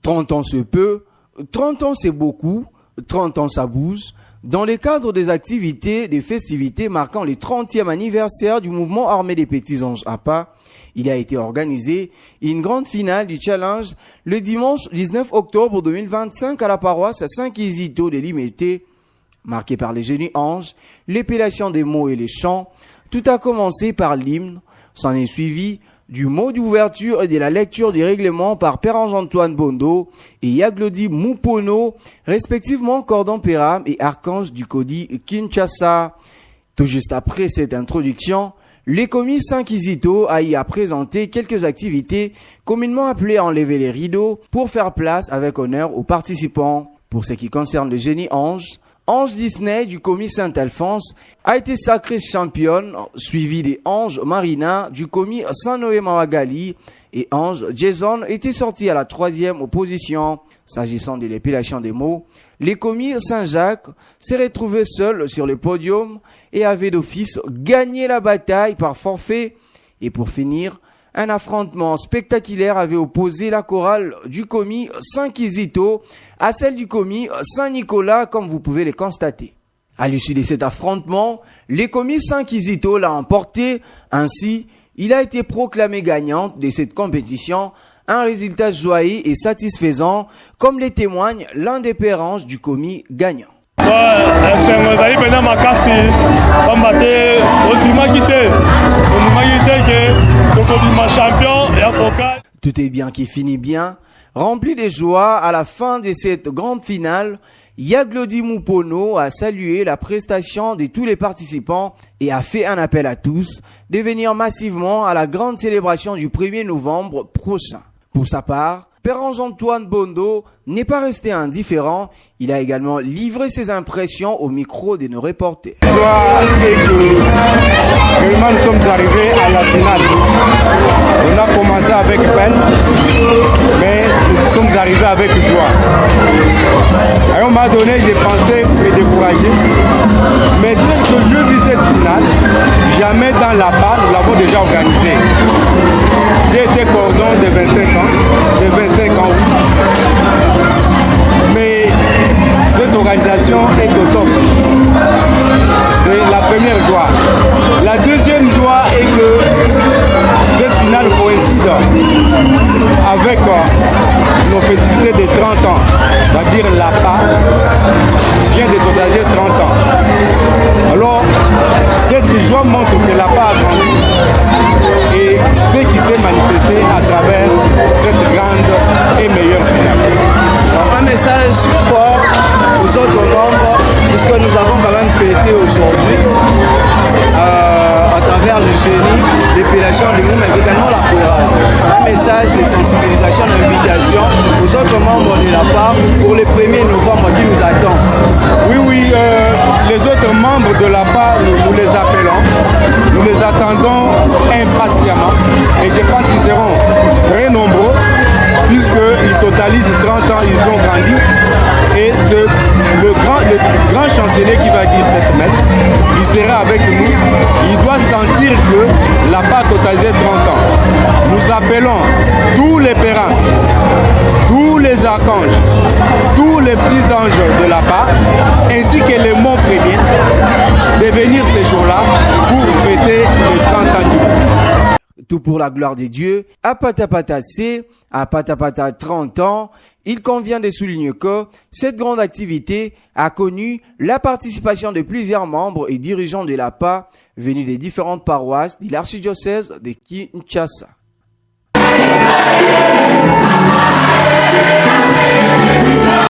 30 ans c'est peu, 30 ans c'est beaucoup, 30 ans ça bouge. Dans le cadre des activités, des festivités marquant le 30e anniversaire du mouvement armé des Petits Anges APA, il a été organisé une grande finale du challenge le dimanche 19 octobre 2025 à la paroisse Saint-Kizito de Limité, marqué par les génies anges, l'épellation des mots et les chants. Tout a commencé par l'hymne, s'en est suivi du mot d'ouverture et de la lecture du règlement par Père Ange-Antoine Bondo et Yaglodi Mupono, respectivement cordon Péram et archange du Codi Kinshasa. Tout juste après cette introduction, les commis Saint-Kizito a y présenté quelques activités communément appelées à enlever les rideaux pour faire place avec honneur aux participants. Pour ce qui concerne le génie ange, Ange Disney du commis Saint-Alphonse a été sacrée championne, suivi des Anges Marina du commis Saint-Noé Mawagali et Ange Jason était sorti à la 3e position. S'agissant de l'épellation des mots, les commis Saint-Jacques s'est retrouvé seul sur le podium et avait d'office gagné la bataille par forfait. Et pour finir, un affrontement spectaculaire avait opposé la chorale du commis Saint-Kizito à celle du commis Saint-Nicolas, comme vous pouvez le constater. À l'issue de cet affrontement, les commis Saint-Kizito l'a emporté. Ainsi, il a été proclamé gagnant de cette compétition, un résultat joyeux et satisfaisant, comme le témoigne l'un des pères anges du commis gagnant. Tout est bien qui finit bien. Rempli de joie à la fin de cette grande finale, Yaglodi Mupono a salué la prestation de tous les participants et a fait un appel à tous de venir massivement à la grande célébration du 1er novembre prochain. Pour sa part, Père Ange-Antoine Bondo n'est pas resté indifférent. Il a également livré ses impressions au micro de nos reporters. Joie et que vraiment nous sommes arrivés à la finale. On a commencé avec peine, mais nous sommes arrivés avec joie. À un moment donné, j'ai pensé me décourager, mais dès que je vis cette finale, jamais dans la part, nous l'avons déjà organisée. J'ai été cordon de 25 ans, mais cette organisation est au top. C'est la première joie. La deuxième joie est que cette finale coïncide avec nos festivités de 30 ans, c'est-à-dire l'APA vient de totaler 30 ans. Alors, cette joie montre que l'APA a grandi et ce qui s'est manifesté à travers cette grande et meilleure finale. Un message fort aux autres membres, puisque nous avons quand même fêté aujourd'hui à travers le génie, l'épellation du monde, mais également la chorale. Un message de sensibilisation, d'invitation aux autres membres de la part pour le 1er novembre qui nous attend. Oui, les autres membres de la part, nous les appelons, nous les attendons impatiemment et je pense qu'ils seront très nombreux puisqu'ils totalisent 30 ans, ils ont grandi et le grand chancelier qui va dire cette messe, il sera avec nous, il doit sentir que la part totalisée 30 ans. Nous appelons tous les périns, tous les archanges, tous les petits anges de la part, ainsi que les monts premiers, de venir ces jours-là pour fêter les 30 ans du monde. Tout pour la gloire des dieux. À Patapata C, à Patapata 30 ans, il convient de souligner que cette grande activité a connu la participation de plusieurs membres et dirigeants de l'APA venus des différentes paroisses de l'archidiocèse de Kinshasa.